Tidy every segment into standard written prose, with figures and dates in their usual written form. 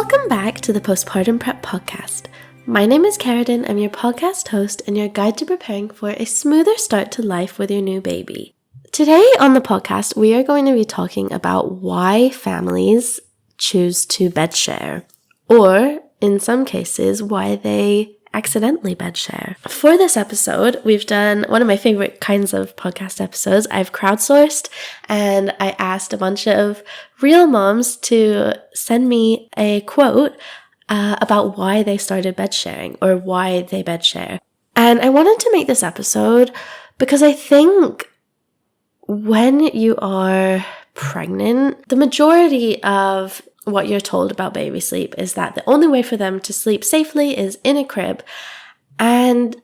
Welcome back to the Postpartum Prep Podcast. My name is Caradin, I'm your podcast host and your guide to preparing for a smoother start to life with your new baby. Today on the podcast, we are going to be talking about why families choose to bedshare, or in some cases, why they accidentally bedshare. For this episode, we've done one of my favorite kinds of podcast episodes. I've crowdsourced and I asked a bunch of real moms to send me a quote about why they started bedsharing or why they bedshare. And I wanted to make this episode because I think when you are pregnant, the majority of what you're told about baby sleep is that the only way for them to sleep safely is in a crib. And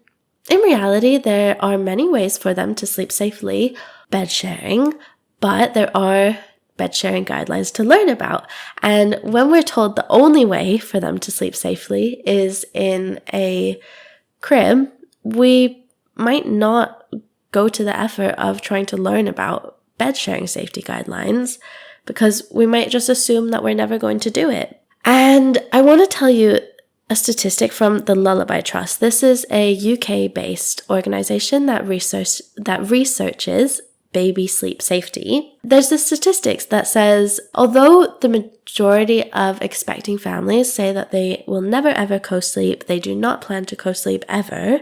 in reality, there are many ways for them to sleep safely bed sharing, but there are bed sharing guidelines to learn about. And when we're told the only way for them to sleep safely is in a crib, we might not go to the effort of trying to learn about bed sharing safety guidelines, because we might just assume that we're never going to do it. And I want to tell you a statistic from the Lullaby Trust. This is a UK-based organization that researches baby sleep safety. There's this statistics that says, although the majority of expecting families say that they will never ever co-sleep, they do not plan to co-sleep ever,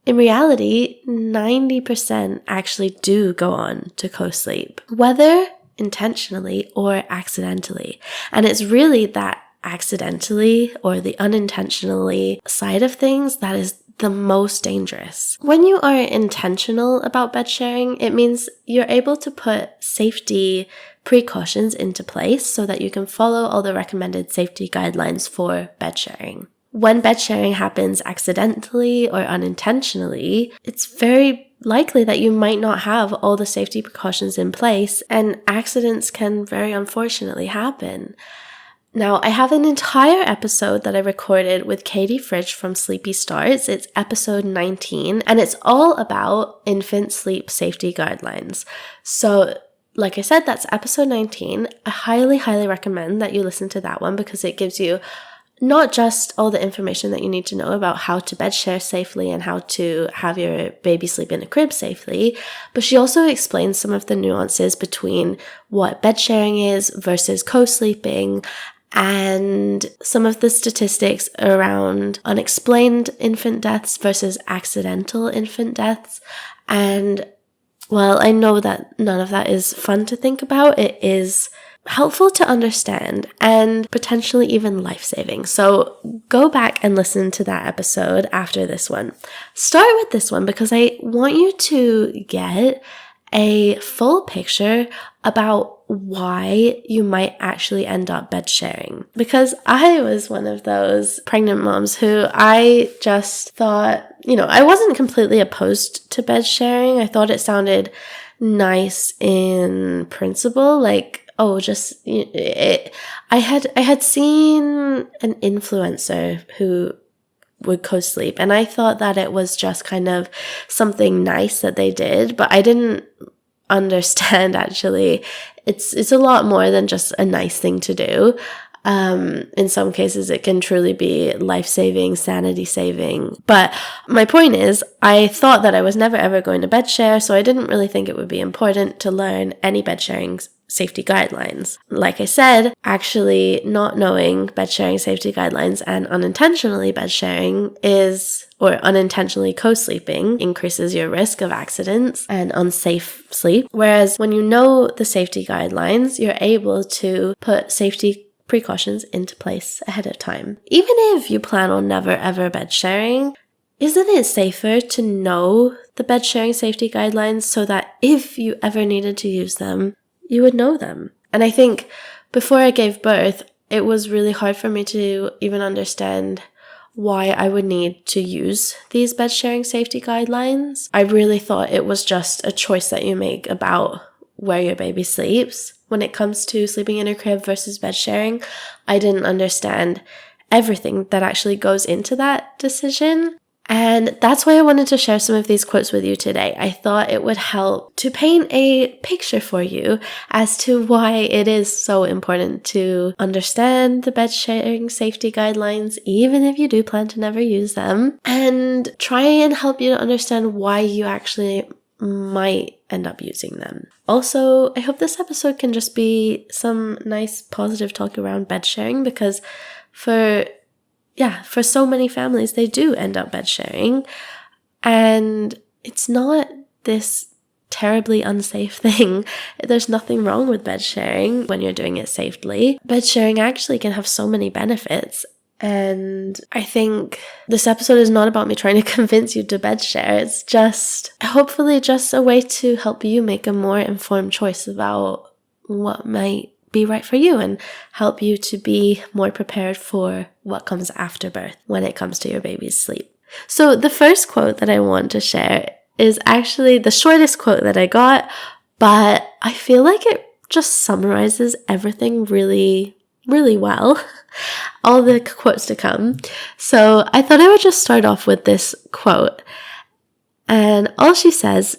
in reality, 90% actually do go on to co-sleep, whether intentionally or accidentally. And it's really that accidentally or the unintentionally side of things that is the most dangerous. When you are intentional about bed sharing, it means you're able to put safety precautions into place so that you can follow all the recommended safety guidelines for bed sharing. When bed sharing happens accidentally or unintentionally, it's very likely that you might not have all the safety precautions in place, and accidents can very unfortunately happen. Now, I have an entire episode that I recorded with Katie Fridge from Sleepy Starts. It's episode 19, and it's all about infant sleep safety guidelines. So, like I said, that's episode 19. I highly, highly recommend that you listen to that one because it gives you not just all the information that you need to know about how to bed share safely and how to have your baby sleep in a crib safely, but she also explains some of the nuances between what bed sharing is versus co-sleeping and some of the statistics around unexplained infant deaths versus accidental infant deaths. And while I know that none of that is fun to think about, it is helpful to understand and potentially even life-saving. So go back and listen to that episode after this one. Start with this one because I want you to get a full picture about why you might actually end up bed sharing. Because I was one of those pregnant moms who I just thought, I wasn't completely opposed to bed sharing. I thought it sounded nice in principle, I had seen an influencer who would co-sleep, and I thought that it was just kind of something nice that they did, but I didn't understand actually it's a lot more than just a nice thing to do. In some cases, it can truly be life-saving, sanity-saving. But my point is, I thought that I was never ever going to bed share, so I didn't really think it would be important to learn any bed sharing safety guidelines. Like I said, actually not knowing bed sharing safety guidelines and unintentionally bed sharing or unintentionally co-sleeping increases your risk of accidents and unsafe sleep. Whereas when you know the safety guidelines, you're able to put safety precautions into place ahead of time. Even if you plan on never ever bed sharing, isn't it safer to know the bed sharing safety guidelines so that if you ever needed to use them, you would know them? And I think before I gave birth, it was really hard for me to even understand why I would need to use these bed sharing safety guidelines. I really thought it was just a choice that you make about where your baby sleeps. When it comes to sleeping in a crib versus bed sharing, I didn't understand everything that actually goes into that decision. And that's why I wanted to share some of these quotes with you today. I thought it would help to paint a picture for you as to why it is so important to understand the bed sharing safety guidelines, even if you do plan to never use them, and try and help you to understand why you actually might end up using them. Also, I hope this episode can just be some nice positive talk around bed sharing, because for so many families, they do end up bed sharing, and it's not this terribly unsafe thing. There's nothing wrong with bed sharing when you're doing it safely. Bed sharing actually can have so many benefits, and I think this episode is not about me trying to convince you to bed share. It's just hopefully just a way to help you make a more informed choice about what might be right for you and help you to be more prepared for what comes after birth when it comes to your baby's sleep. So the first quote that I want to share is actually the shortest quote that I got, but I feel like it just summarizes everything really, really well. All the quotes to come. So I thought I would just start off with this quote. And all she says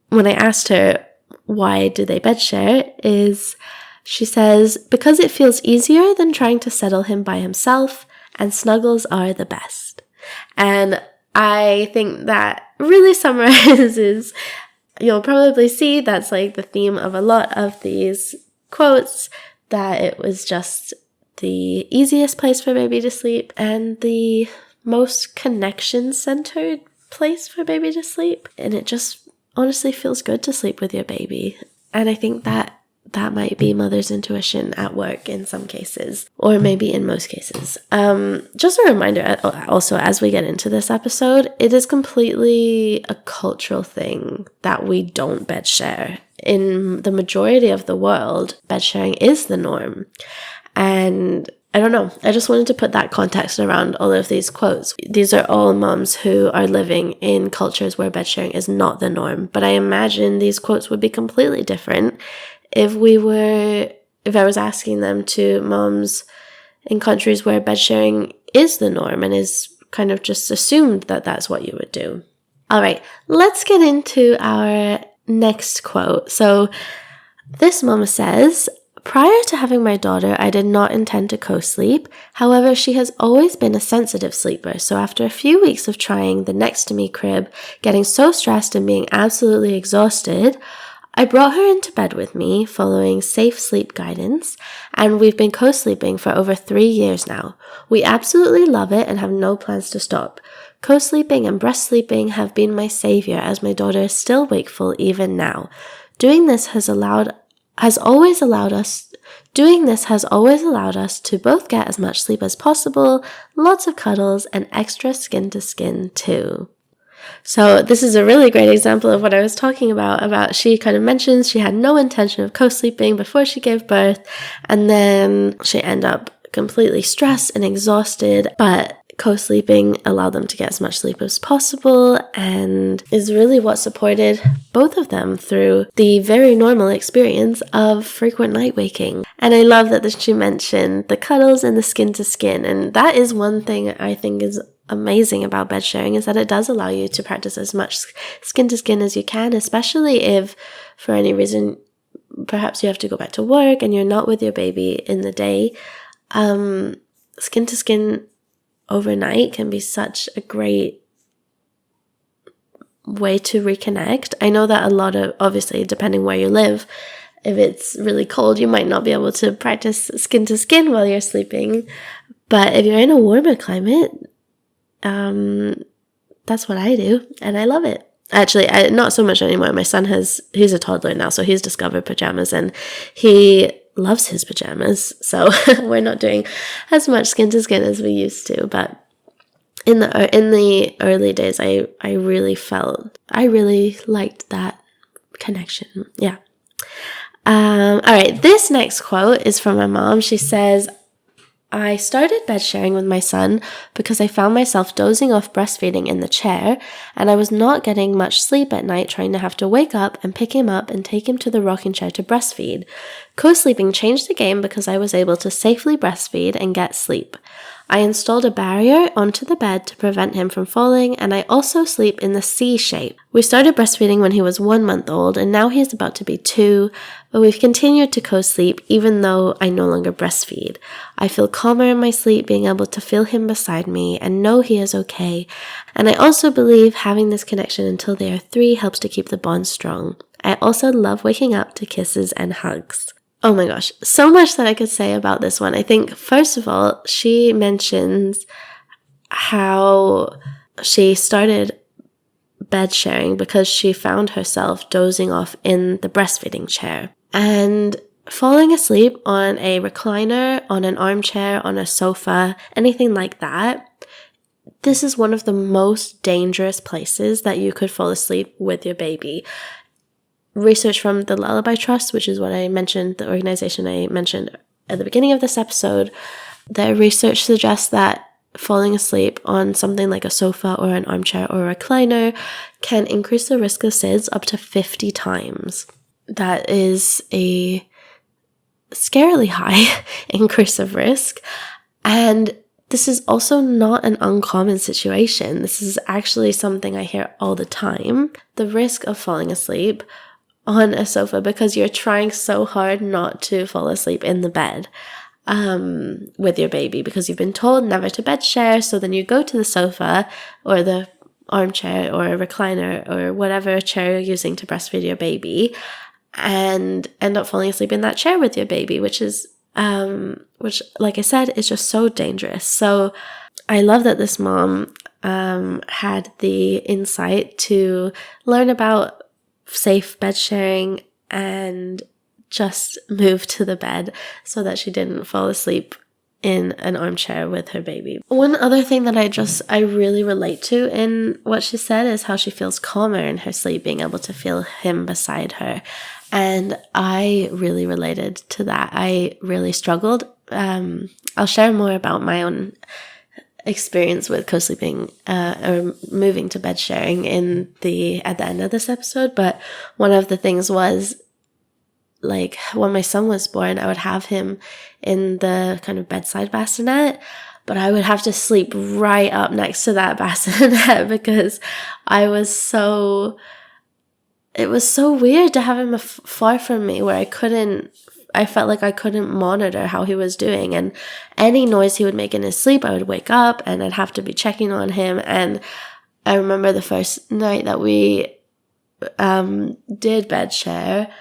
when I asked her why do they bed share is, she says, because it feels easier than trying to settle him by himself, and snuggles are the best. And I think that really summarizes, you'll probably see that's like the theme of a lot of these quotes, that it was just the easiest place for baby to sleep and the most connection-centered place for baby to sleep. And it just honestly feels good to sleep with your baby. And I think that might be mother's intuition at work in some cases, or maybe in most cases. Just a reminder also, as we get into this episode, it is completely a cultural thing that we don't bed share. In the majority of the world, bed sharing is the norm. And I don't know, I just wanted to put that context around all of these quotes. These are all moms who are living in cultures where bed sharing is not the norm. But I imagine these quotes would be completely different if I was asking them to moms in countries where bed sharing is the norm and is kind of just assumed that that's what you would do. All right, let's get into our next quote. So this mama says, prior to having my daughter, I did not intend to co-sleep. However, she has always been a sensitive sleeper. So after a few weeks of trying the next to me crib, getting so stressed and being absolutely exhausted, I brought her into bed with me following safe sleep guidance, and we've been co-sleeping for over 3 years now. We absolutely love it and have no plans to stop. Co-sleeping and breast sleeping have been my savior, as my daughter is still wakeful even now. Doing this has always allowed us to both get as much sleep as possible, lots of cuddles, and extra skin to skin too. So this is a really great example of what I was talking about she kind of mentions she had no intention of co-sleeping before she gave birth, and then she ended up completely stressed and exhausted, but co-sleeping allowed them to get as much sleep as possible and is really what supported both of them through the very normal experience of frequent night waking. And I love that she mentioned the cuddles and the skin to skin, and that is one thing I think is amazing about bed sharing, is that it does allow you to practice as much skin to skin as you can, especially if for any reason perhaps you have to go back to work and you're not with your baby in the day. Skin to skin overnight can be such a great way to reconnect. I know that a lot of, obviously depending where you live, if it's really cold you might not be able to practice skin to skin while you're sleeping, but if you're in a warmer climate, that's what I do, and I love it. Actually, not so much anymore. My son he's a toddler now, so he's discovered pajamas, and he loves his pajamas, so we're not doing as much skin to skin as we used to. But in the early days, I really liked that connection. Yeah. All right, this next quote is from my mom. She says, I started bed sharing with my son because I found myself dozing off breastfeeding in the chair, and I was not getting much sleep at night, trying to have to wake up and pick him up and take him to the rocking chair to breastfeed. Co-sleeping changed the game because I was able to safely breastfeed and get sleep. I installed a barrier onto the bed to prevent him from falling, and I also sleep in the C shape. We started breastfeeding when he was 1 month old, and now he is about to be 2, but we've continued to co-sleep even though I no longer breastfeed. I feel calmer in my sleep being able to feel him beside me and know he is okay, and I also believe having this connection until they are 3 helps to keep the bond strong. I also love waking up to kisses and hugs. Oh my gosh, so much that I could say about this one. I think, first of all, she mentions how she started bed sharing because she found herself dozing off in the breastfeeding chair. And falling asleep on a recliner, on an armchair, on a sofa, anything like that, this is one of the most dangerous places that you could fall asleep with your baby. Research from the Lullaby Trust, which is what I mentioned, the organization I mentioned at the beginning of this episode, their research suggests that falling asleep on something like a sofa or an armchair or a recliner can increase the risk of SIDS up to 50 times. That is a scarily high increase of risk. And this is also not an uncommon situation. This is actually something I hear all the time. The risk of falling asleep on a sofa because you're trying so hard not to fall asleep in the bed with your baby because you've been told never to bed share. So then you go to the sofa or the armchair or a recliner or whatever chair you're using to breastfeed your baby and end up falling asleep in that chair with your baby, which, like I said, is just so dangerous. So I love that this mom had the insight to learn about safe bed sharing and just move to the bed so that she didn't fall asleep in an armchair with her baby. One other thing that I really relate to in what she said is how she feels calmer in her sleep, being able to feel him beside her. And I really related to that. I really struggled. I'll share more about my own experience with co-sleeping or moving to bed sharing at the end of this episode, but one of the things was, like, when my son was born, I would have him in the kind of bedside bassinet, but I would have to sleep right up next to that bassinet because it was so weird to have him far from me where I felt like I couldn't monitor how he was doing, and any noise he would make in his sleep, I would wake up and I'd have to be checking on him. And I remember the first night that we did bed share,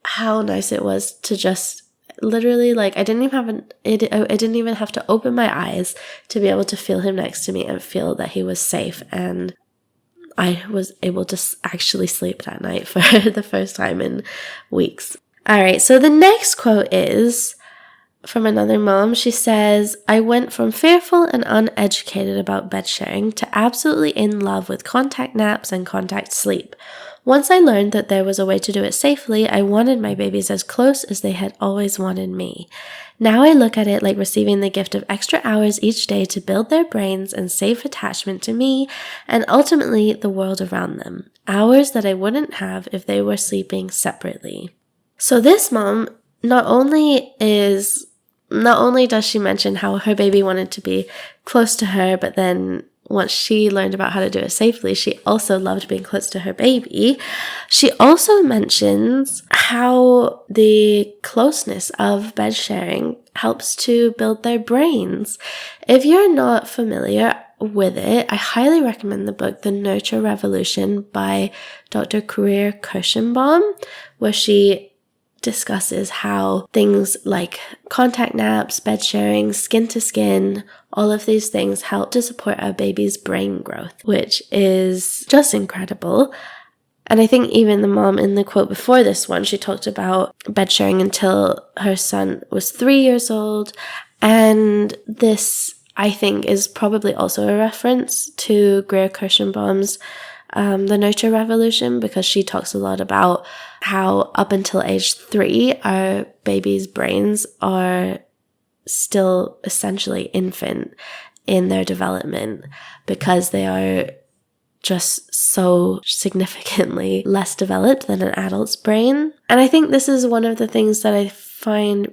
how nice it was to just literally, like, I didn't even have to open my eyes to be able to feel him next to me and feel that he was safe. And I was able to actually sleep that night for the first time in weeks. All right, so the next quote is from another mom. She says, I went from fearful and uneducated about bed sharing to absolutely in love with contact naps and contact sleep. Once I learned that there was a way to do it safely, I wanted my babies as close as they had always wanted me. Now I look at it like receiving the gift of extra hours each day to build their brains and safe attachment to me and ultimately the world around them. Hours that I wouldn't have if they were sleeping separately. So this mom not only does she mention how her baby wanted to be close to her, but then once she learned about how to do it safely, she also loved being close to her baby. She also mentions how the closeness of bed sharing helps to build their brains. If you're not familiar with it, I highly recommend the book The Nurture Revolution by Dr. Greer Kirschenbaum, where she discusses how things like contact naps, bed sharing, skin to skin, all of these things help to support our baby's brain growth, which is just incredible. And I think even the mom in the quote before this one, she talked about bed sharing until her son was 3 years old. And this, I think, is probably also a reference to Greer Kirschenbaum's The Nurture Revolution, because she talks a lot about how up until age 3, our baby's brains are still essentially infant in their development because they are just so significantly less developed than an adult's brain. And I think this is one of the things that I find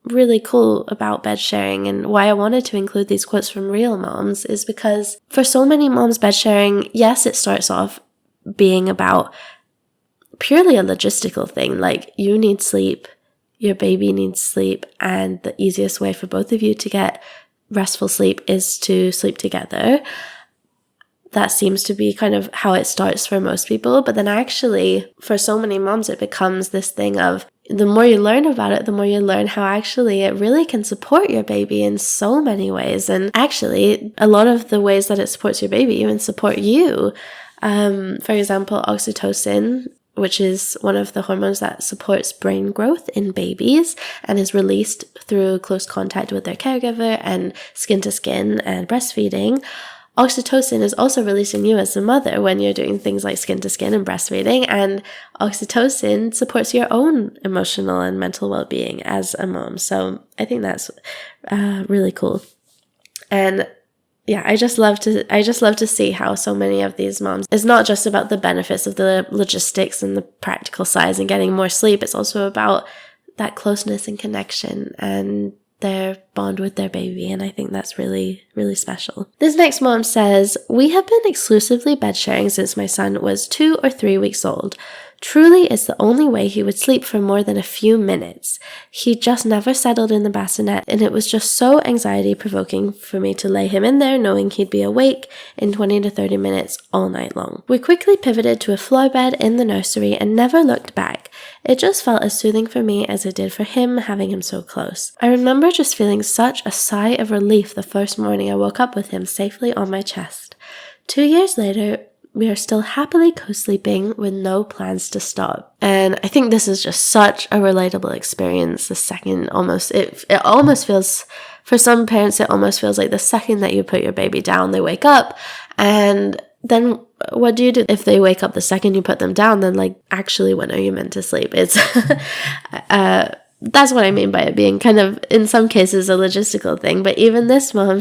really cool about bed sharing and why I wanted to include these quotes from real moms is because for so many moms, bed sharing, yes, it starts off being about purely a logistical thing. Like, you need sleep, your baby needs sleep, and the easiest way for both of you to get restful sleep is to sleep together. That seems to be kind of how it starts for most people. But then actually, for so many moms, it becomes this thing of the more you learn about it, the more you learn how actually it really can support your baby in so many ways. And actually, a lot of the ways that it supports your baby even support you. For example, oxytocin, which is one of the hormones that supports brain growth in babies and is released through close contact with their caregiver and skin to skin and breastfeeding. Oxytocin is also released in you as a mother when you're doing things like skin to skin and breastfeeding, and oxytocin supports your own emotional and mental well-being as a mom. So I think that's really cool. And yeah, I just love to see how so many of these moms, it's not just about the benefits of the logistics and the practical sides and getting more sleep. It's also about that closeness and connection and their bond with their baby. And I think that's really, really special. This next mom says, "We have been exclusively bed sharing since my son was 2 or 3 weeks old. Truly, it's the only way he would sleep for more than a few minutes. He just never settled in the bassinet, and it was just so anxiety-provoking for me to lay him in there knowing he'd be awake in 20 to 30 minutes all night long. We quickly pivoted to a floor bed in the nursery and never looked back. It just felt as soothing for me as it did for him having him so close. I remember just feeling such a sigh of relief the first morning I woke up with him safely on my chest. 2 years later, we are still happily co-sleeping with no plans to stop." And I think this is just such a relatable experience. The second it almost feels, for some parents, it almost feels like the second that you put your baby down, they wake up. And then what do you do? If they wake up the second you put them down, then like, actually, when are you meant to sleep? It's, that's what I mean by it being kind of, in some cases, a logistical thing. But even this mom,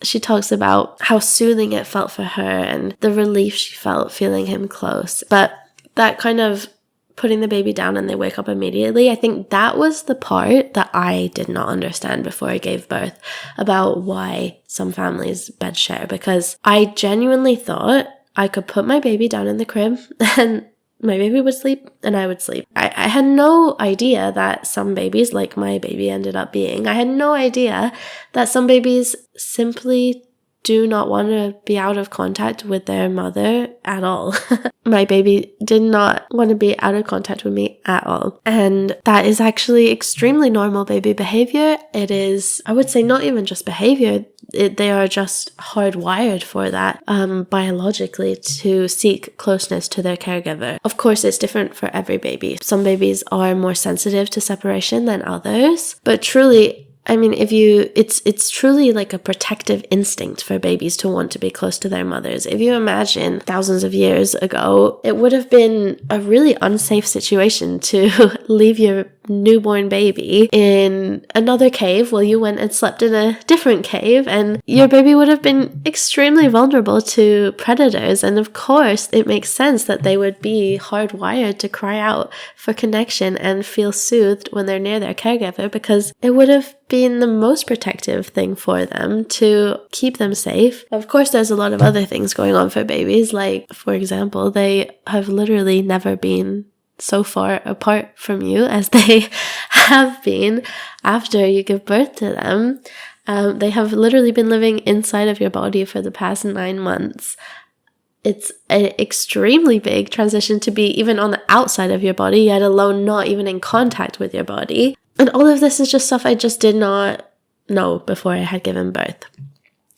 she talks about how soothing it felt for her and the relief she felt feeling him close. But that kind of putting the baby down and they wake up immediately, I think that was the part that I did not understand before I gave birth about why some families bed share. Because I genuinely thought I could put my baby down in the crib and my baby would sleep and I would sleep. I had no idea that some babies, like my baby ended up being, I had no idea that some babies simply do not want to be out of contact with their mother at all. My baby did not want to be out of contact with me at all. And that is actually extremely normal baby behavior. It is, I would say, not even just behavior. They are just hardwired for that biologically to seek closeness to their caregiver. Of course, it's different for every baby. Some babies are more sensitive to separation than others, but truly, I mean, it's truly like a protective instinct for babies to want to be close to their mothers. If you imagine thousands of years ago, it would have been a really unsafe situation to leave your newborn baby in another cave while you went and slept in a different cave, and your baby would have been extremely vulnerable to predators. And of course, it makes sense that they would be hardwired to cry out for connection and feel soothed when they're near their caregiver, because it would have been the most protective thing for them to keep them safe. Of course, there's a lot of other things going on for babies, like, for example, they have literally never been so far apart from you as they have been after you give birth to them. They have literally been living inside of your body for the past 9 months. It's an extremely big transition to be even on the outside of your body, yet alone not even in contact with your body. And all of this is just stuff I just did not know before I had given birth.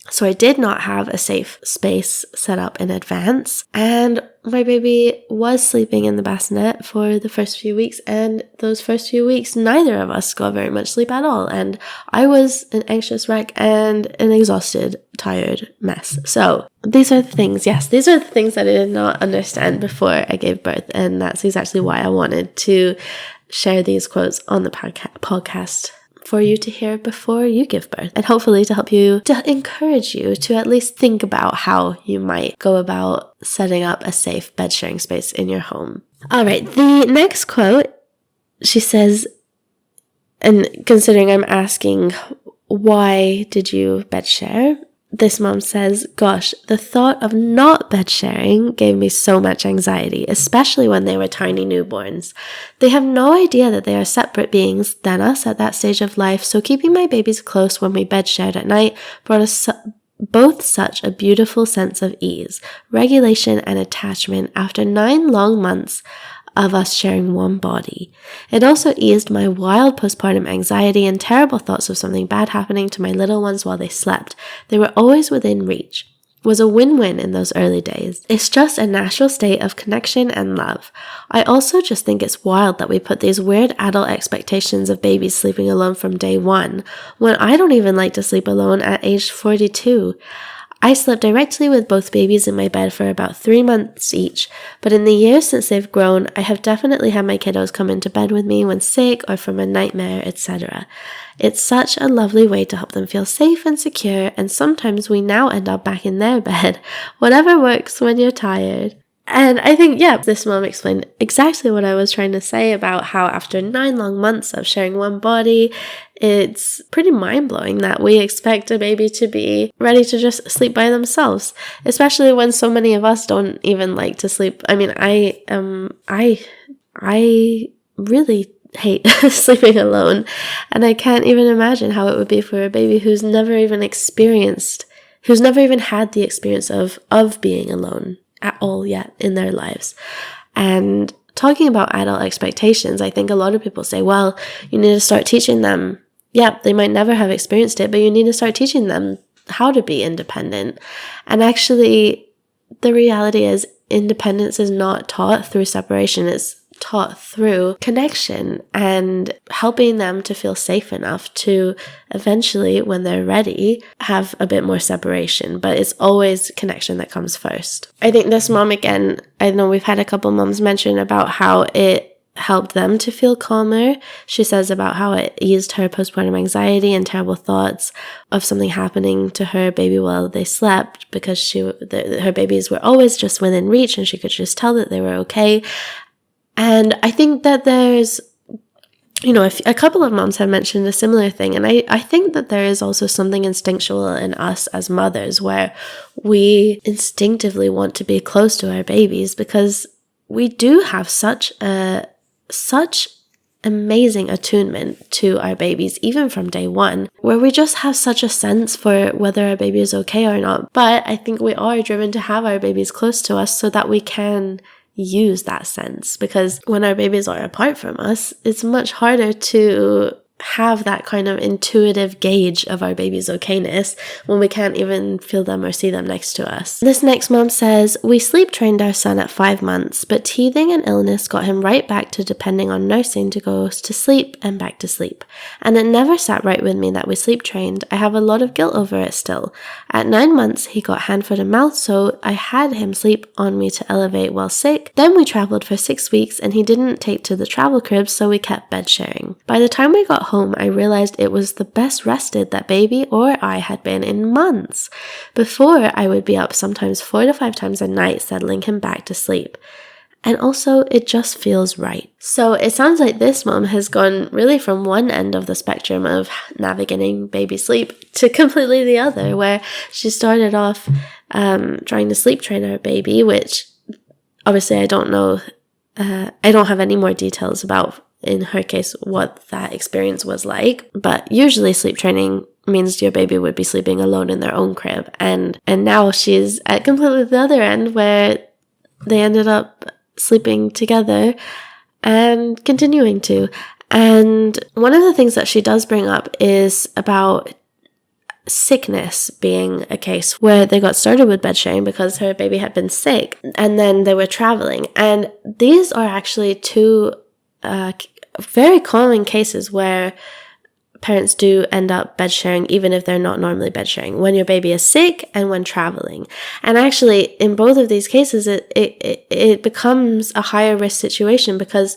So I did not have a safe space set up in advance, and my baby was sleeping in the bassinet for the first few weeks, and those first few weeks neither of us got very much sleep at all, and I was an anxious wreck and an exhausted, tired mess. So these are the things that I did not understand before I gave birth, and that's exactly why I wanted to share these quotes on the podcast for you to hear before you give birth, and hopefully to help you, to encourage you to at least think about how you might go about setting up a safe bed sharing space in your home. All right, the next quote, she says, And considering I'm asking, why did you bed share? This mom says, gosh, the thought of not bed sharing gave me so much anxiety, especially when they were tiny newborns. They have no idea that they are separate beings than us at that stage of life, so keeping my babies close when we bed shared at night brought us both such a beautiful sense of ease, regulation, and attachment after 9 long months of us sharing one body. It also eased my wild postpartum anxiety and terrible thoughts of something bad happening to my little ones while they slept. They were always within reach. It was a win-win in those early days. It's just a natural state of connection and love. I also just think it's wild that we put these weird adult expectations of babies sleeping alone from day one, when I don't even like to sleep alone at age 42. I slept directly with both babies in my bed for about 3 months each, but in the years since they've grown, I have definitely had my kiddos come into bed with me when sick or from a nightmare, etc. It's such a lovely way to help them feel safe and secure, and sometimes we now end up back in their bed. Whatever works when you're tired. And I think, this mom explained exactly what I was trying to say about how after 9 long months of sharing one body, it's pretty mind-blowing that we expect a baby to be ready to just sleep by themselves, especially when so many of us don't even like to sleep. I mean, I really hate sleeping alone, and I can't even imagine how it would be for a baby who's never even had the experience of being alone at all yet in their lives. And talking about adult expectations, I think a lot of people say, well, you need to start teaching them. They might never have experienced it, but you need to start teaching them how to be independent. And actually, the reality is independence is not taught through separation. It's taught through connection and helping them to feel safe enough to eventually, when they're ready, have a bit more separation. But it's always connection that comes first. I think this mom, again, I know we've had a couple moms mention about how it helped them to feel calmer. She says about how it eased her postpartum anxiety and terrible thoughts of something happening to her baby while they slept, because her babies were always just within reach and she could just tell that they were okay. And I think that there's, a couple of moms have mentioned a similar thing. And I think that there is also something instinctual in us as mothers where we instinctively want to be close to our babies, because we do have such amazing attunement to our babies, even from day one, where we just have such a sense for whether our baby is okay or not. But I think we are driven to have our babies close to us so that we can use that sense, because when our babies are apart from us, it's much harder to have that kind of intuitive gauge of our baby's okayness when we can't even feel them or see them next to us. This next mom says, we sleep trained our son at 5 months, but teething and illness got him right back to depending on nursing to go to sleep and back to sleep. And it never sat right with me that we sleep trained. I have a lot of guilt over it still. At 9 months, he got hand, foot, and mouth, so I had him sleep on me to elevate while sick. Then we traveled for 6 weeks and he didn't take to the travel crib, so we kept bed sharing. By the time we got home, I realized it was the best rested that baby or I had been in months. Before, I would be up sometimes 4 to 5 times a night settling him back to sleep. And also, it just feels right. So it sounds like this mom has gone really from one end of the spectrum of navigating baby sleep to completely the other, where she started off trying to sleep train her baby, which obviously I don't know, I don't have any more details about, in her case, what that experience was like. But usually sleep training means your baby would be sleeping alone in their own crib. And now she's at completely the other end, where they ended up sleeping together and continuing to. And one of the things that she does bring up is about sickness being a case where they got started with bed sharing because her baby had been sick and then they were traveling. And these are actually two very common cases where parents do end up bed sharing even if they're not normally bed sharing, when your baby is sick and when traveling. And actually in both of these cases it becomes a higher risk situation, because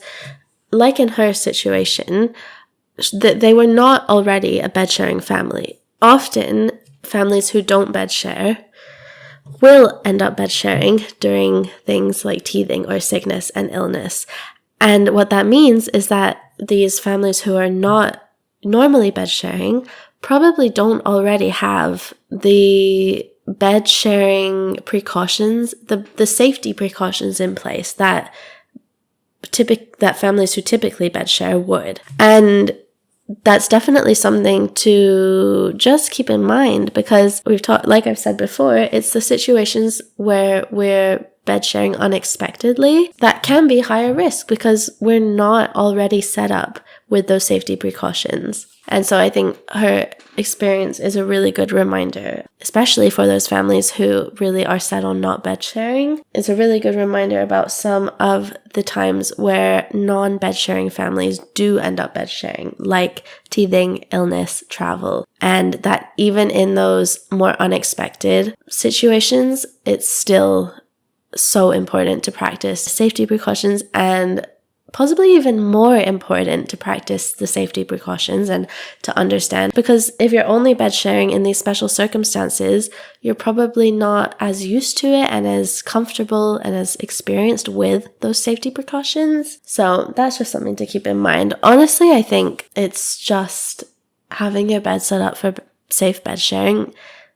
like in her situation, they were not already a bed sharing family. Often families who don't bed share will end up bed sharing during things like teething or sickness and illness. And what that means is that these families who are not normally bed sharing probably don't already have the bed sharing precautions, the safety precautions in place that families who typically bed share would. And that's definitely something to just keep in mind, because like I've said before, it's the situations where we're bed sharing unexpectedly that can be higher risk because we're not already set up with those safety precautions. And so I think her experience is a really good reminder, especially for those families who really are set on not bed sharing. It's a really good reminder about some of the times where non-bed sharing families do end up bed sharing, like teething, illness, travel. And that even in those more unexpected situations, it's still so important to practice safety precautions, and possibly even more important to practice the safety precautions and to understand, because if you're only bed sharing in these special circumstances, you're probably not as used to it and as comfortable and as experienced with those safety precautions. So that's just something to keep in mind. Honestly, I think it's just having your bed set up for safe bed sharing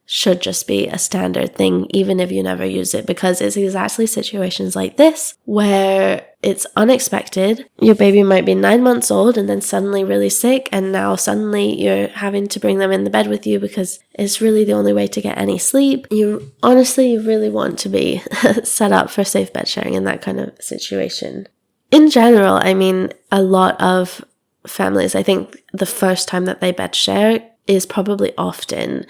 should just be a standard thing, even if you never use it, because it's exactly situations like this where it's unexpected. Your baby might be 9 months old and then suddenly really sick, and now suddenly you're having to bring them in the bed with you because it's really the only way to get any sleep. You really want to be set up for safe bed sharing in that kind of situation. In general, I mean, a lot of families, I think the first time that they bed share is probably often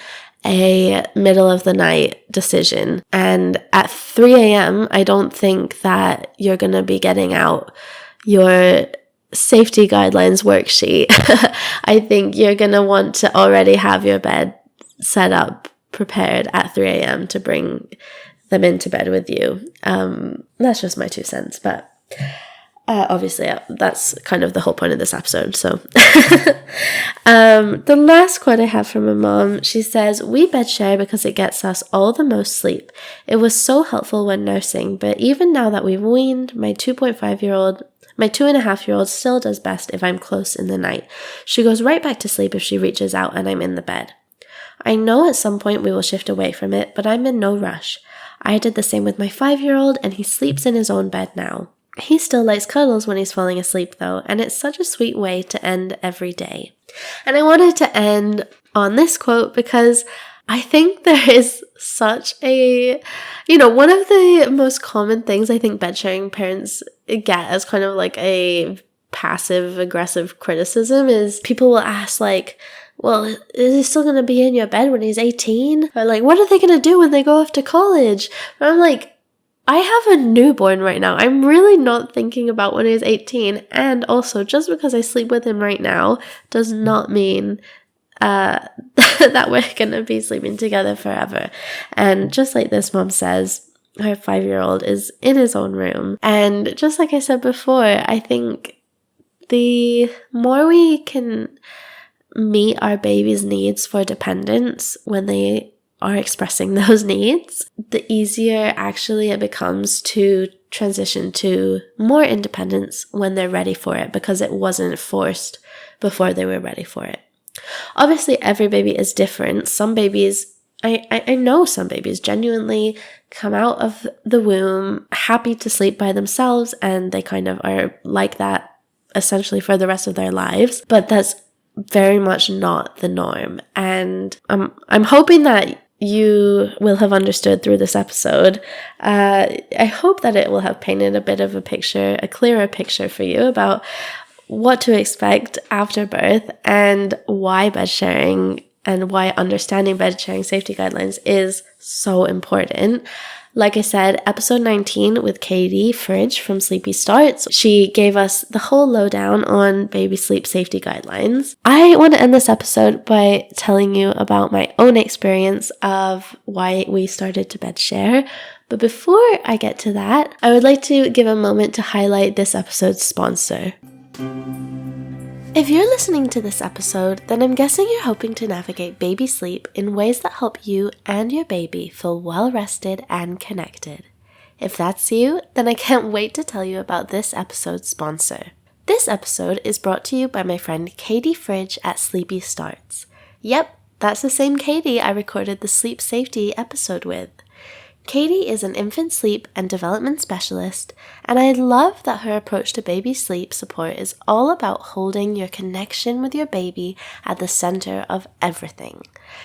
a middle of the night decision. And at 3 a.m., I don't think that you're going to be getting out your safety guidelines worksheet. I think you're going to want to already have your bed set up, prepared at 3 a.m. to bring them into bed with you. That's just my 2 cents, but obviously, that's kind of the whole point of this episode. So the last quote I have from my mom, she says, "We bed share because it gets us all the most sleep. It was so helpful when nursing, but even now that we've weaned, my 2.5-year-old still does best if I'm close in the night. She goes right back to sleep if she reaches out and I'm in the bed. I know at some point we will shift away from it, but I'm in no rush. I did the same with my 5-year-old and he sleeps in his own bed now. He still likes cuddles when he's falling asleep though, and it's such a sweet way to end every day." And I wanted to end on this quote because I think there is such a, one of the most common things I think bed sharing parents get as kind of like a passive aggressive criticism is people will ask like, well, is he still going to be in your bed when he's 18? Or like, what are they going to do when they go off to college? And I'm like, I have a newborn right now. I'm really not thinking about when he's 18. And also, just because I sleep with him right now does not mean that we're going to be sleeping together forever. And just like this mom says, her 5-year-old is in his own room. And just like I said before, I think the more we can meet our baby's needs for dependence when they are expressing those needs, the easier actually it becomes to transition to more independence when they're ready for it, because it wasn't forced before they were ready for it. Obviously, every baby is different. Some babies, I know some babies genuinely come out of the womb happy to sleep by themselves, and they kind of are like that essentially for the rest of their lives, but that's very much not the norm. And I'm hoping that you will have understood through this episode. I hope that it will have painted a bit of a picture, a clearer picture for you about what to expect after birth and why bed sharing and why understanding bed sharing safety guidelines is so important. Like I said, episode 19 with Katie Fridge from Sleepy Starts, she gave us the whole lowdown on baby sleep safety guidelines. I want to end this episode by telling you about my own experience of why we started to bed share. But before I get to that, I would like to give a moment to highlight this episode's sponsor. If you're listening to this episode, then I'm guessing you're hoping to navigate baby sleep in ways that help you and your baby feel well rested and connected. If that's you, then I can't wait to tell you about this episode's sponsor. This episode is brought to you by my friend Katie Fridge at Sleepy Starts. Yep, that's the same Katie I recorded the sleep safety episode with. Katie is an infant sleep and development specialist, and I love that her approach to baby sleep support is all about holding your connection with your baby at the center of everything.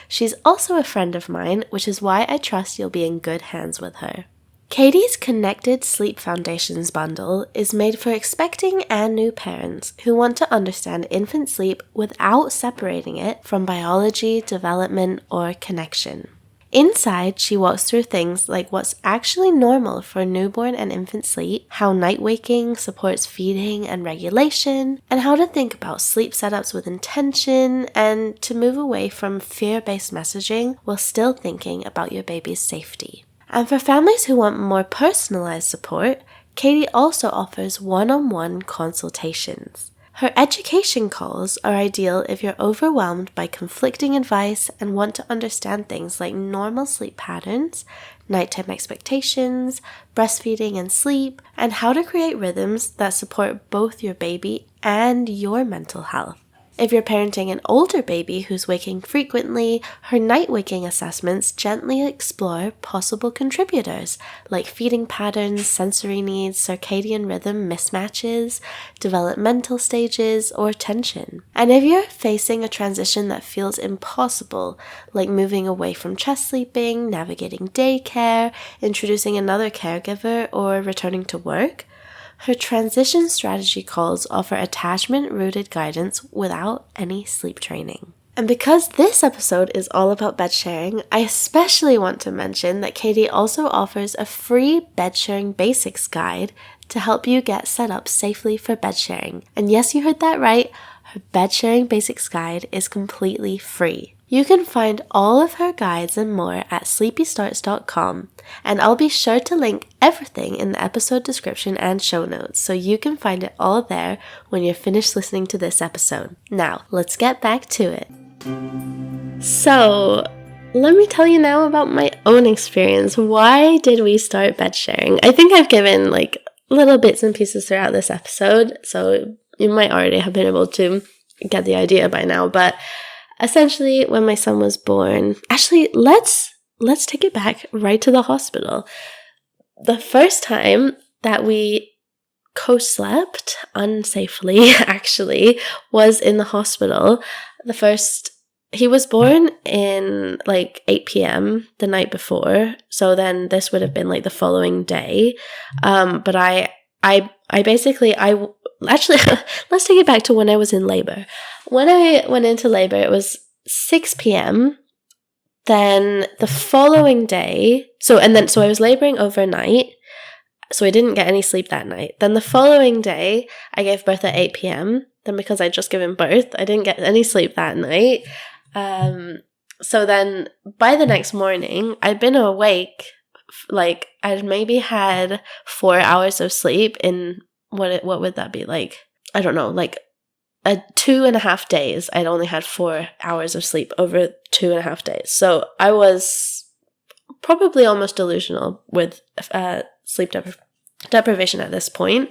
She's also a friend of mine, which is why I trust you'll be in good hands with her. Katie's Connected Sleep Foundations bundle is made for expecting and new parents who want to understand infant sleep without separating it from biology, development, or connection. Inside, she walks through things like what's actually normal for newborn and infant sleep, how night waking supports feeding and regulation, and how to think about sleep setups with intention and to move away from fear-based messaging while still thinking about your baby's safety. And for families who want more personalized support, Katie also offers one-on-one consultations. Her education calls are ideal if you're overwhelmed by conflicting advice and want to understand things like normal sleep patterns, nighttime expectations, breastfeeding and sleep, and how to create rhythms that support both your baby and your mental health. If you're parenting an older baby who's waking frequently, her night waking assessments gently explore possible contributors like feeding patterns, sensory needs, circadian rhythm mismatches, developmental stages, or tension. And if you're facing a transition that feels impossible, like moving away from chest sleeping, navigating daycare, introducing another caregiver, or returning to work, her transition strategy calls offer attachment-rooted guidance without any sleep training. And because this episode is all about bed sharing, I especially want to mention that Katie also offers a free bed sharing basics guide to help you get set up safely for bed sharing. And yes, you heard that right, her bed sharing basics guide is completely free. You can find all of her guides and more at sleepystarts.com, and I'll be sure to link everything in the episode description and show notes so you can find it all there when you're finished listening to this episode. Now, let's get back to it. So, let me tell you now about my own experience. Why did we start bed sharing? I think I've given little bits and pieces throughout this episode, so you might already have been able to get the idea by now, but essentially, when my son was born, actually, let's take it back right to the hospital. The first time that we co-slept unsafely, actually, was in the hospital. He was born in 8 p.m. the night before, so then this would have been the following day. But I actually, let's take it back to when I was in labor. When I went into labor, it was 6 p.m. Then the following day, so I was laboring overnight, so I didn't get any sleep that night. Then the following day, I gave birth at 8 p.m. Then because I'd just given birth, I didn't get any sleep that night. So then by the next morning, I'd been awake, I'd maybe had 4 hours of sleep in what would that be I don't know, 2.5 days. I'd only had 4 hours of sleep over 2.5 days. So I was probably almost delusional with sleep deprivation at this point.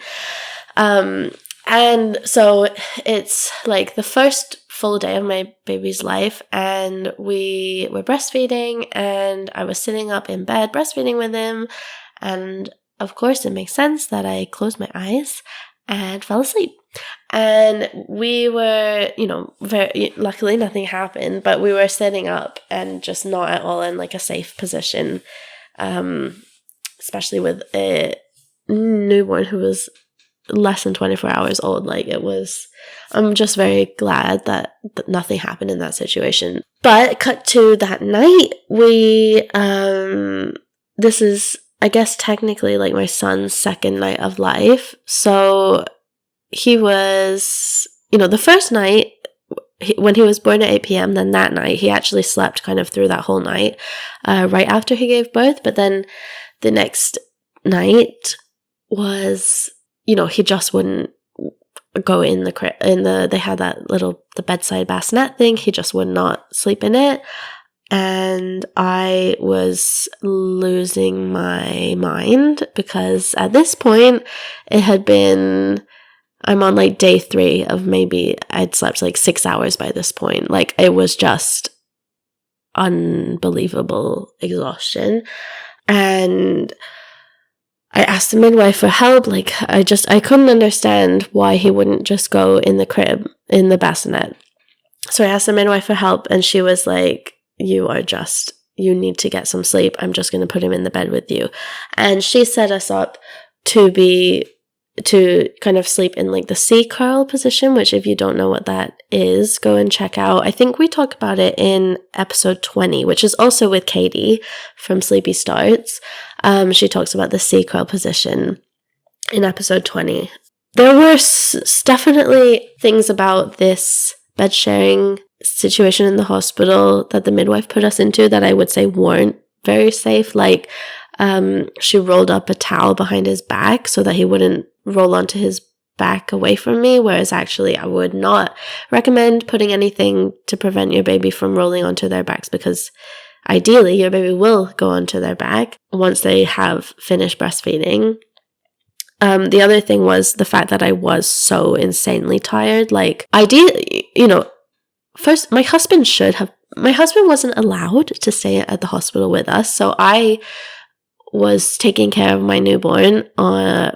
And so it's the first full day of my baby's life, and we were breastfeeding, and I was sitting up in bed breastfeeding with him, and of course it makes sense that I closed my eyes and fell asleep. And we were, very luckily nothing happened, but we were sitting up and just not at all in a safe position, especially with a newborn who was less than 24 hours old. I'm just very glad that nothing happened in that situation. But cut to that night, this is, I guess, technically my son's second night of life. So he was, the first night, when he was born at 8 p.m., then that night, he actually slept kind of through that whole night, right after he gave birth. But then the next night was, he just wouldn't go in they had the bedside bassinet thing. He just would not sleep in it. And I was losing my mind because at this point it had been I'm on like day 3 of maybe I'd slept like 6 hours by this point. Like it was just unbelievable exhaustion. And I asked the midwife for help. Like I couldn't understand why he wouldn't just go in the crib, in the bassinet. So I asked the midwife for help, and she was like, you need to get some sleep. I'm just going to put him in the bed with you. And she set us up to kind of sleep in like the C curl position, which if you don't know what that is, go and check out. I think we talk about it in episode 20, which is also with Katie from Sleepy Starts. She talks about the C curl position in episode 20. There were definitely things about this bed sharing situation in the hospital that the midwife put us into that I would say weren't very safe. Like she rolled up a towel behind his back so that he wouldn't roll onto his back away from me, whereas actually I would not recommend putting anything to prevent your baby from rolling onto their backs, because ideally your baby will go onto their back once they have finished breastfeeding. The other thing was the fact that I was so insanely tired. Like ideally, first my husband wasn't allowed to stay at the hospital with us, so I was taking care of my newborn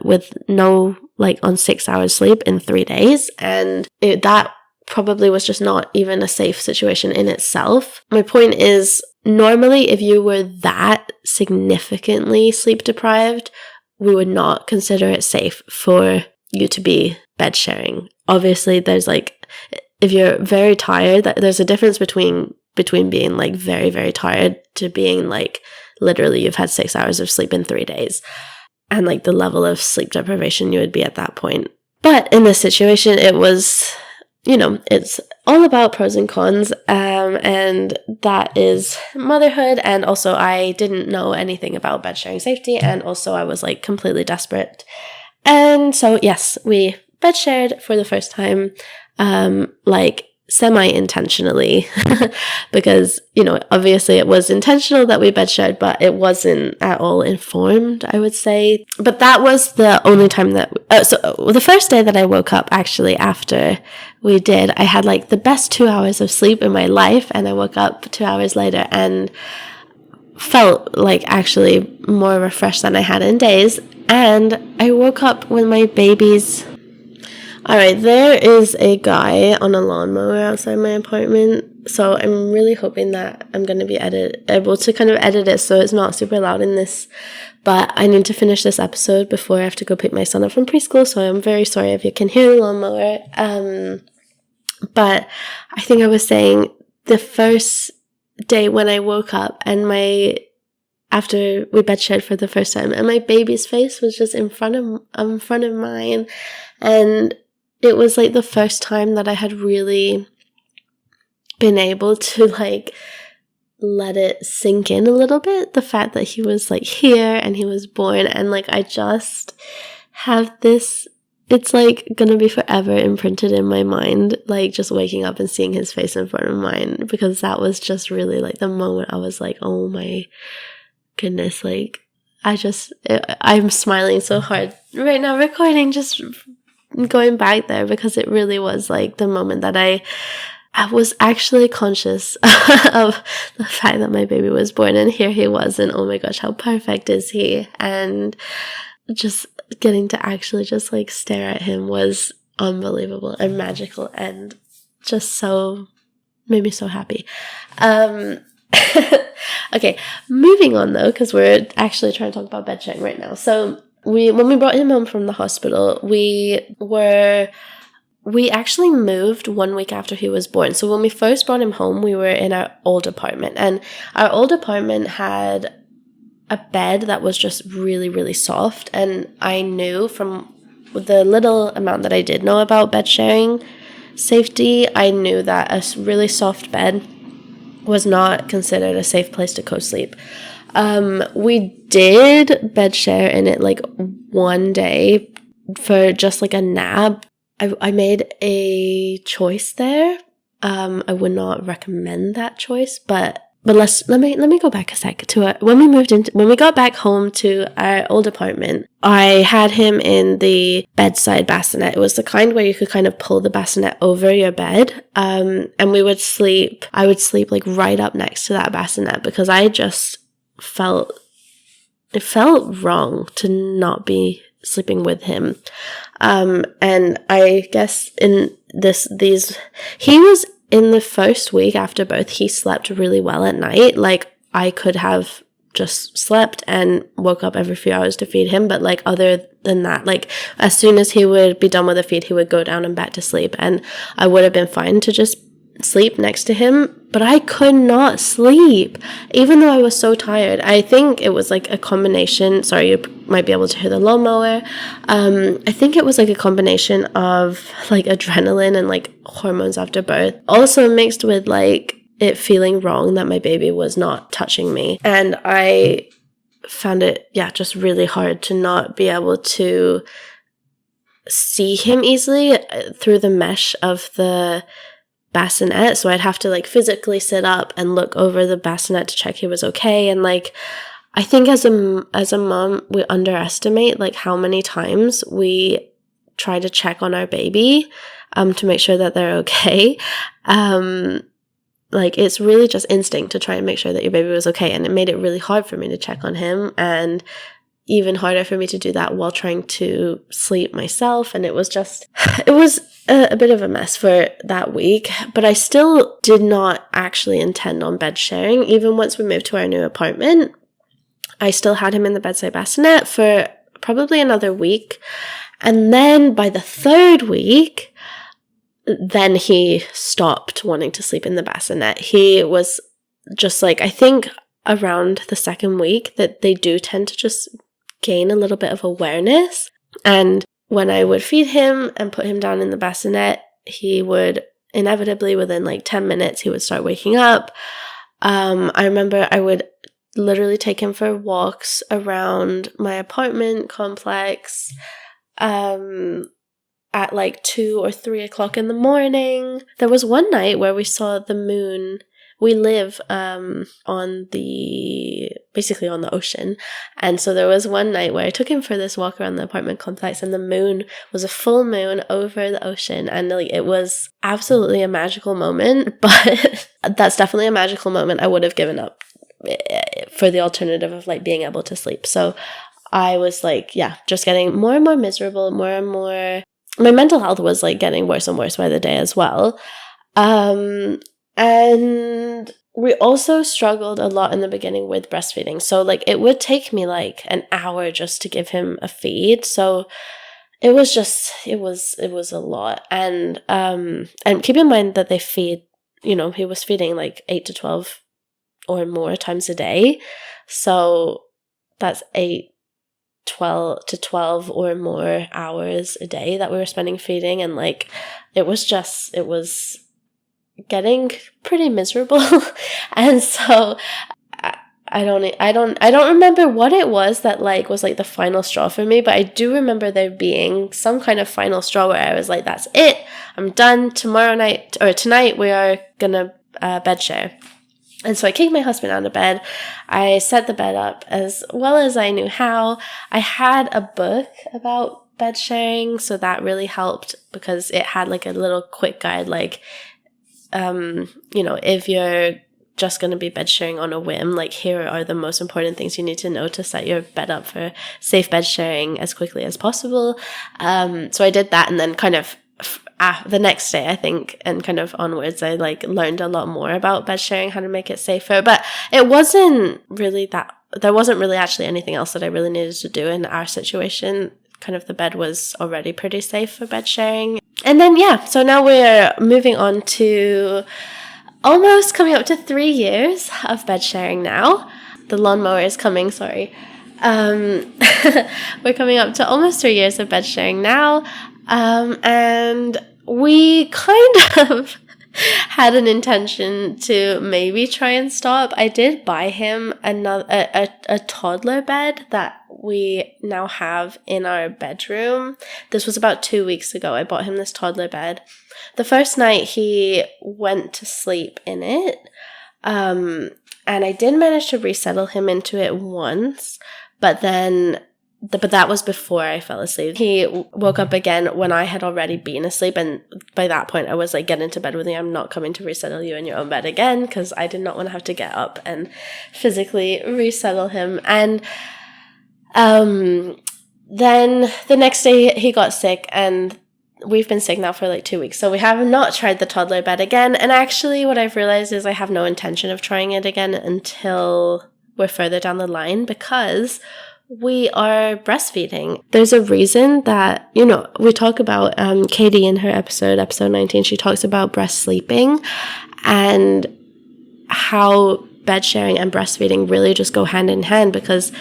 with no, like, on 6 hours sleep in 3 days, and that probably was just not even a safe situation in itself. My point is, normally if you were that significantly sleep deprived, we would not consider it safe for you to be bed sharing. Obviously, there's like, if you're very tired, there's a difference between being like very, very tired to being like literally you've had 6 hours of sleep in 3 days, and like the level of sleep deprivation you would be at that point. But in this situation, it was, it's all about pros and cons, and that is motherhood. And also I didn't know anything about bed sharing safety, and also I was like completely desperate. And so yes, we bed shared for the first time, like semi-intentionally, because, obviously it was intentional that we bed shared, but it wasn't at all informed, I would say. But that was the only time that, the first day that I woke up, actually, after we did, I had like the best 2 hours of sleep in my life, and I woke up 2 hours later and felt like actually more refreshed than I had in days. And I woke up with my baby's... Alright, there is a guy on a lawnmower outside my apartment, so I'm really hoping that I'm going to be able to kind of edit it so it's not super loud in this, but I need to finish this episode before I have to go pick my son up from preschool, so I'm very sorry if you can hear the lawnmower. But I think I was saying the first day when I woke up and after we bed shared for the first time, and my baby's face was just in front of mine, and it was like the first time that I had really been able to like let it sink in a little bit, the fact that he was like here and he was born, and like I just have this, it's like gonna be forever imprinted in my mind, like just waking up and seeing his face in front of mine, because that was just really like the moment I was like, oh my goodness, like I'm smiling so hard right now recording, just going back there, because it really was like the moment that I was actually conscious of the fact that my baby was born, and here he was, and oh my gosh, how perfect is he, and just getting to actually just like stare at him was unbelievable and magical, and just made me so happy. Okay, moving on though, because we're actually trying to talk about bed sharing right now. So when we brought him home from the hospital, we actually moved 1 week after he was born. So when we first brought him home, we were in our old apartment, and our old apartment had a bed that was just really, really soft. And I knew from the little amount that I did know about bed sharing safety, I knew that a really soft bed was not considered a safe place to co-sleep. We did bed share in it like one day for just like a nap. I made a choice there. I would not recommend that choice, but But let me go back a sec to when we got back home to our old apartment. I had him in the bedside bassinet. It was the kind where you could kind of pull the bassinet over your bed. And I would sleep like right up next to that bassinet because I just it felt wrong to not be sleeping with him. And I guess he was in the first week after birth, he slept really well at night. Like, I could have just slept and woke up every few hours to feed him. But, like, other than that, like, as soon as he would be done with the feed, he would go down and back to sleep. And I would have been fine to just sleep next to him. But I could not sleep, even though I was so tired. I think it was, like, a combination. Sorry, you might be able to hear the lawnmower. I think it was, like, a combination of, like, adrenaline and, like, hormones after birth. Also mixed with, like, it feeling wrong that my baby was not touching me. And I found it, just really hard to not be able to see him easily through the mesh of the bassinet. So I'd have to, like, physically sit up and look over the bassinet to check he was okay. And, like, I think as a mom, we underestimate, like, how many times we try to check on our baby to make sure that they're okay. Like, it's really just instinct to try and make sure that your baby was okay. And it made it really hard for me to check on him, and even harder for me to do that while trying to sleep myself. And it was a bit of a mess for that week. But I still did not actually intend on bed sharing. Even once we moved to our new apartment, I still had him in the bedside bassinet for probably another week. And then by the third week, then he stopped wanting to sleep in the bassinet. He was just like, I think around the second week that they do tend to just gain a little bit of awareness. And when I would feed him and put him down in the bassinet, he would inevitably, within like 10 minutes, he would start waking up. I remember I would literally take him for walks around my apartment complex at like 2 or 3 o'clock in the morning. There was one night where we saw the moon. We live basically on the ocean. And so there was one night where I took him for this walk around the apartment complex, and the moon was a full moon over the ocean. And like, it was absolutely a magical moment, but that's definitely a magical moment I would have given up for the alternative of like being able to sleep. So I was like, just getting more and more miserable, more and more. My mental health was like getting worse and worse by the day as well. And we also struggled a lot in the beginning with breastfeeding. So like, it would take me like an hour just to give him a feed. So it was a lot. And keep in mind that they feed, he was feeding like 8 to 12 or more times a day. So that's 12 to 12 or more hours a day that we were spending feeding. And like, it was getting pretty miserable. And so I don't remember what it was that like was like the final straw for me, but I do remember there being some kind of final straw where I was like, that's it, I'm done. Tonight we are gonna bed share. And so I kicked my husband out of bed. I set the bed up as well as I knew how. I had a book about bed sharing, so that really helped because it had like a little quick guide, like if you're just going to be bed sharing on a whim, like, here are the most important things you need to know to set your bed up for safe bed sharing as quickly as possible. So I did that, and then kind of the next day, I think, and kind of onwards, I like learned a lot more about bed sharing, how to make it safer. But it wasn't really there wasn't really actually anything else that I really needed to do in our situation. Kind of the bed was already pretty safe for bed sharing. And then, so now we're moving on to almost coming up to 3 years of bed sharing now. The lawnmower is coming, sorry. We're coming up to almost 3 years of bed sharing now. And we kind of had an intention to maybe try and stop. I did buy him a toddler bed that we now have in our bedroom. This was about 2 weeks ago. I bought him this toddler bed. The first night he went to sleep in it. And I did manage to resettle him into it once, but that was before I fell asleep. He woke up again when I had already been asleep, and by that point I was like, get into bed with me. I'm not coming to resettle you in your own bed again, because I did not want to have to get up and physically resettle him. And then the next day he got sick, and we've been sick now for like 2 weeks, so we have not tried the toddler bed again. And actually what I've realized is I have no intention of trying it again until we're further down the line, because we are breastfeeding. There's a reason that, we talk about Katie in her episode 19, she talks about breast sleeping and how bed sharing and breastfeeding really just go hand in hand, because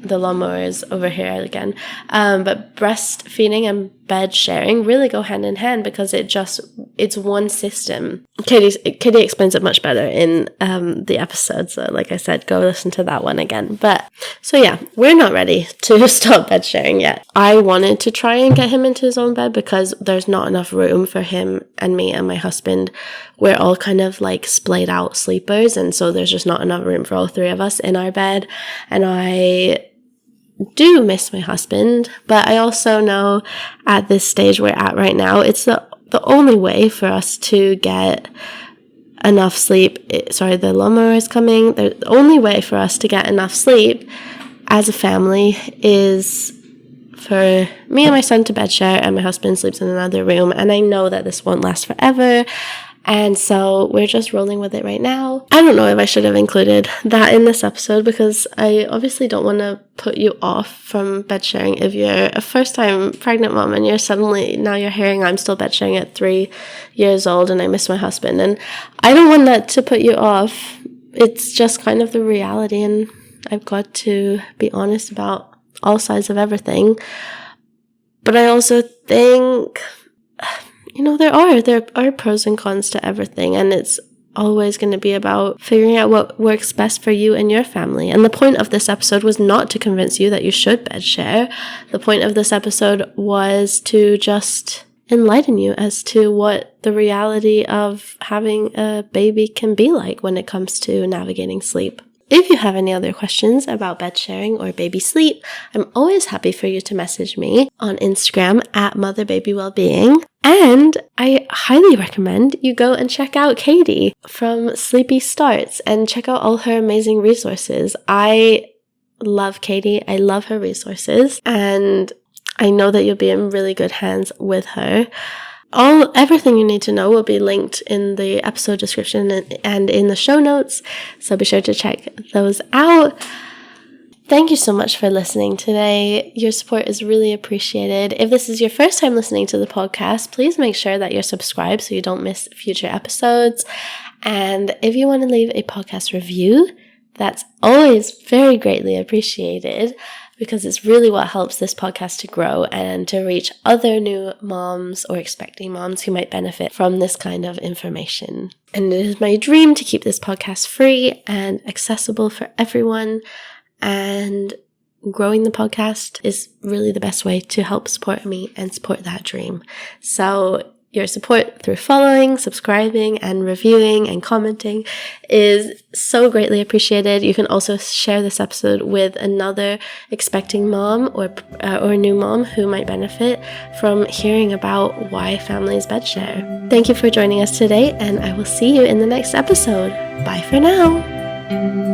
the lawnmower is over here again. But breastfeeding and bed sharing really go hand in hand, because it's one system. Katie explains it much better in the episode. So like I said, go listen to that one again. But so yeah, we're not ready to stop bed sharing yet. I wanted to try and get him into his own bed because there's not enough room for him and me and my husband. We're all kind of like splayed out sleepers, and so there's just not enough room for all three of us in our bed. And I do miss my husband, but I also know at this stage we're at right now, it's the only way for us to get enough sleep. The lawnmower is coming. The only way for us to get enough sleep as a family is for me and my son to bed share, and my husband sleeps in another room. And I know that this won't last forever, and so we're just rolling with it right now. I don't know if I should have included that in this episode, because I obviously don't want to put you off from bed sharing. If you're a first-time pregnant mom and you're hearing I'm still bed sharing at 3 years old and I miss my husband, and I don't want that to put you off. It's just kind of the reality, and I've got to be honest about all sides of everything. But I also think, there are pros and cons to everything, and it's always going to be about figuring out what works best for you and your family. And the point of this episode was not to convince you that you should bed share. The point of this episode was to just enlighten you as to what the reality of having a baby can be like when it comes to navigating sleep. If you have any other questions about bed sharing or baby sleep, I'm always happy for you to message me on Instagram at MotherBabyWellbeing. And I highly recommend you go and check out Katie from Sleepy Starts and check out all her amazing resources. I love Katie. I love her resources, and I know that you'll be in really good hands with her. Everything you need to know will be linked in the episode description and in the show notes, so be sure to check those out. Thank you so much for listening today. Your support is really appreciated. If this is your first time listening to the podcast, please make sure that you're subscribed so you don't miss future episodes. And if you want to leave a podcast review, that's always very greatly appreciated, because it's really what helps this podcast to grow and to reach other new moms or expecting moms who might benefit from this kind of information. And it is my dream to keep this podcast free and accessible for everyone. And growing the podcast is really the best way to help support me and support that dream. So your support through following, subscribing, and reviewing and commenting is so greatly appreciated. You can also share this episode with another expecting mom or new mom who might benefit from hearing about why families bed share. Thank you for joining us today, and I will see you in the next episode. Bye for now.